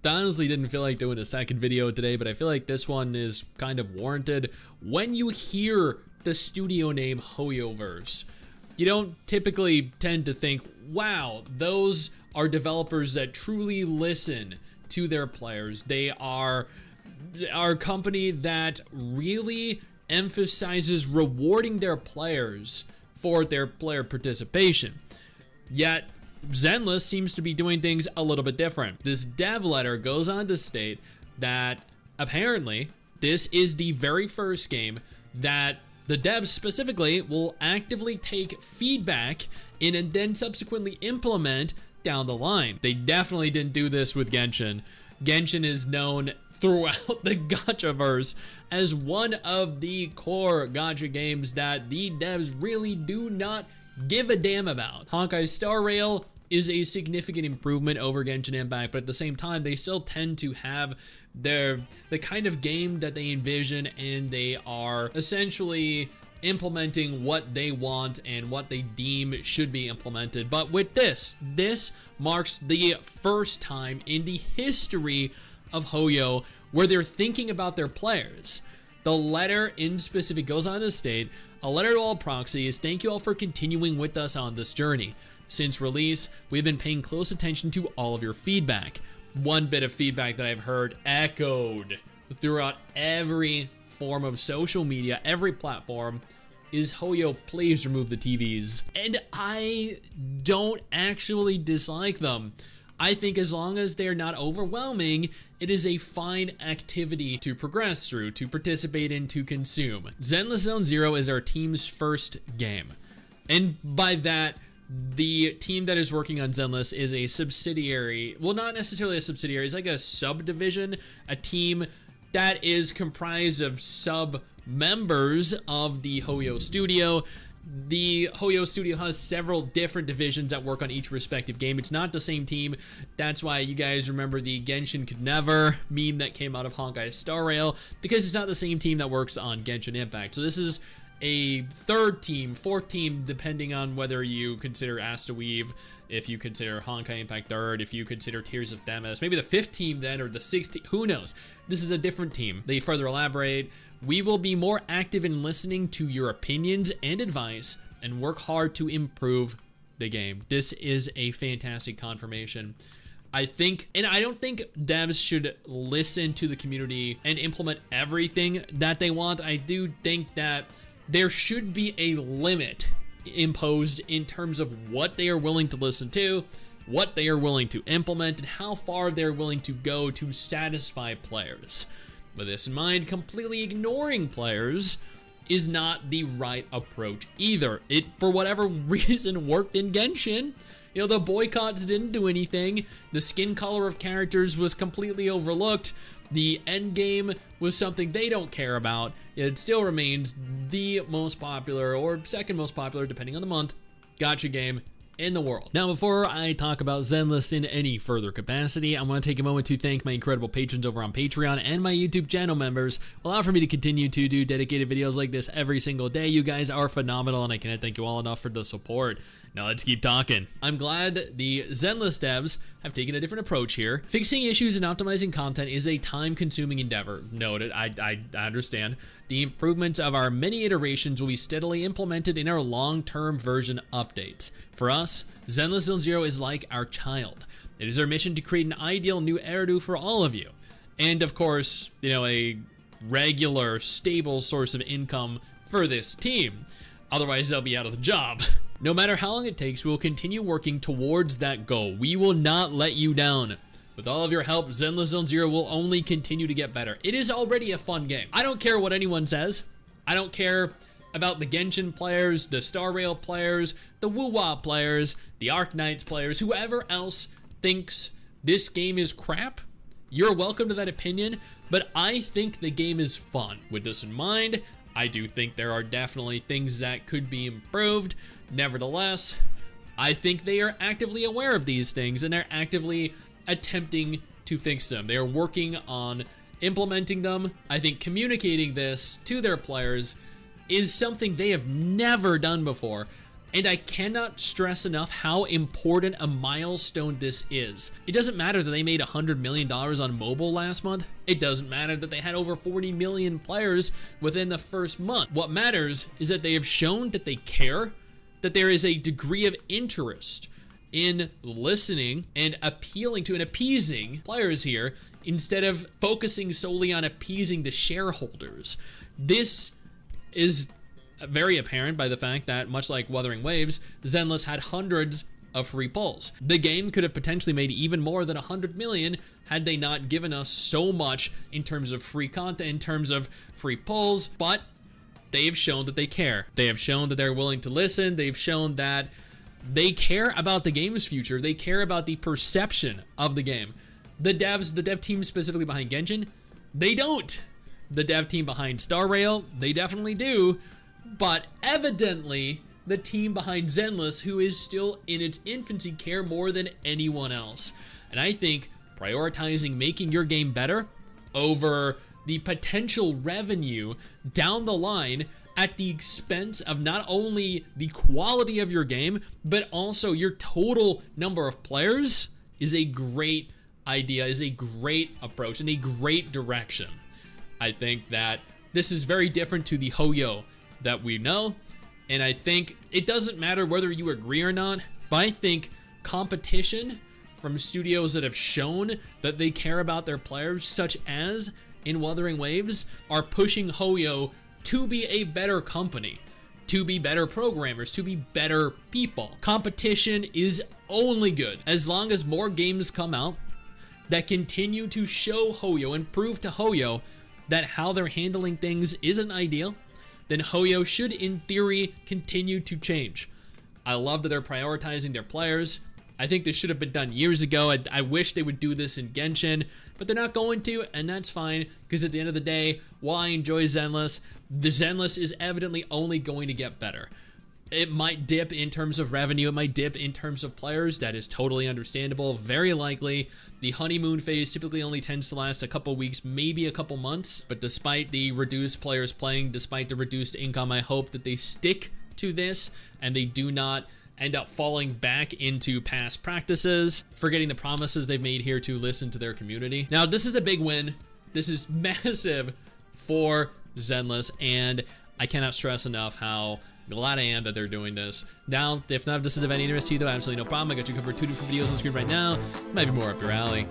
honestly didn't feel like doing a second video today, but I feel like this one is kind of warranted. When you hear the studio name HoYoverse, you don't typically tend to think, wow, those are developers that truly listen to their players. They are a company that really emphasizes rewarding their players for their player participation. Yet, Zenless seems to be doing things a little bit different. This dev letter goes on to state that apparently this is the very first game that the devs specifically will actively take feedback in and then subsequently implement down the line. They definitely didn't do this with Genshin. Genshin is known throughout the gachaverse as one of the core gacha games that the devs really do not give a damn about. Honkai Star Rail is a significant improvement over Genshin Impact, but at the same time, they still tend to have the kind of game that they envision, and they are essentially implementing what they want and what they deem should be implemented. But with this marks the first time in the history of Hoyo where they're thinking about their players. The letter in specific goes on to state, "A letter to all proxies, thank you all for continuing with us on this journey. Since release, we've been paying close attention to all of your feedback." One bit of feedback that I've heard echoed throughout every form of social media, every platform, is Hoyo, please remove the TVs. And I don't actually dislike them. I think as long as they're not overwhelming, it is a fine activity to progress through, to participate in, to consume. Zenless Zone Zero is our team's first game. And by that, the team that is working on Zenless is a subsidiary, well, not necessarily a subsidiary, it's like a subdivision, a team that is comprised of sub-members of the Hoyo studio. The Hoyo studio has several different divisions that work on each respective game. It's not the same team. That's why you guys remember the Genshin Could Never meme that came out of Honkai Star Rail, because it's not the same team that works on Genshin Impact. So this is a third team, fourth team, depending on whether you consider Astaweave, if you consider Honkai Impact third, if you consider Tears of Themis, maybe the fifth team then, or the sixth team, who knows? This is a different team. They further elaborate, "We will be more active in listening to your opinions and advice and work hard to improve the game." This is a fantastic confirmation. I think, and I don't think devs should listen to the community and implement everything that they want. I do think that there should be a limit imposed in terms of what they are willing to listen to, what they are willing to implement, and how far they're willing to go to satisfy players. With this in mind, completely ignoring players is not the right approach either. It, for whatever reason, worked in Genshin. You know, the boycotts didn't do anything. The skin color of characters was completely overlooked. The end game was something they don't care about. It still remains the most popular, or second most popular, depending on the month, gacha game in the world. Now, before I talk about Zenless in any further capacity, I want to take a moment to thank my incredible patrons over on Patreon and my YouTube channel members who allow for me to continue to do dedicated videos like this every single day. You guys are phenomenal, and I cannot thank you all enough for the support. Now let's keep talking. I'm glad the Zenless devs have taken a different approach here. Fixing issues and optimizing content is a time-consuming endeavor. Noted, I understand. The improvements of our many iterations will be steadily implemented in our long-term version updates. For us, Zenless Zone Zero is like our child. It is our mission to create an ideal new hairdo for all of you. And of course, you know, a regular, stable source of income for this team. Otherwise, they'll be out of the job. No matter how long it takes, we will continue working towards that goal. We will not let you down. With all of your help, Zenless Zone Zero will only continue to get better. It is already a fun game. I don't care what anyone says. I don't care about the Genshin players, the Star Rail players, the Woo-Wah players, the Arknights players, whoever else thinks this game is crap. You're welcome to that opinion, but I think the game is fun. With this in mind, I do think there are definitely things that could be improved. Nevertheless, I think they are actively aware of these things and they're actively attempting to fix them. They are working on implementing them. I think communicating this to their players is something they have never done before. And I cannot stress enough how important a milestone this is. It doesn't matter that they made $100 million on mobile last month. It doesn't matter that they had over 40 million players within the first month. What matters is that they have shown that they care, that there is a degree of interest in listening and appealing to and appeasing players here instead of focusing solely on appeasing the shareholders. This is very apparent by the fact that, much like Wuthering Waves, Zenless had hundreds of free pulls. The game could have potentially made even more than 100 million had they not given us so much in terms of free content, in terms of free pulls, but they've shown that they care. They have shown that they're willing to listen. They've shown that they care about the game's future. They care about the perception of the game. The devs, the dev team specifically behind Genshin, they don't. The dev team behind Star Rail, they definitely do. But evidently, the team behind Zenless, who is still in its infancy, care more than anyone else. And I think prioritizing making your game better over the potential revenue down the line at the expense of not only the quality of your game, but also your total number of players is a great idea, is a great approach, and a great direction. I think that this is very different to the Hoyo that we know, and I think it doesn't matter whether you agree or not, but I think competition from studios that have shown that they care about their players, such as in Wuthering Waves, are pushing Hoyo to be a better company, to be better programmers, to be better people. Competition is only good as long as more games come out that continue to show Hoyo and prove to Hoyo that how they're handling things isn't ideal. Then Hoyo should, in theory, continue to change. I love that they're prioritizing their players. I think this should have been done years ago. I wish they would do this in Genshin, but they're not going to, and that's fine, because at the end of the day, while I enjoy Zenless, the Zenless is evidently only going to get better. It might dip in terms of revenue, it might dip in terms of players, that is totally understandable, very likely. The honeymoon phase typically only tends to last a couple weeks, maybe a couple months, but despite the reduced players playing, despite the reduced income, I hope that they stick to this and they do not end up falling back into past practices, forgetting the promises they've made here to listen to their community. Now, this is a big win. This is massive for Zenless, and I cannot stress enough how glad I am that they're doing this. Now, if none of this is of any interest to you, though, absolutely no problem. I got you covered 2 different videos on the screen right now. Might be more up your alley.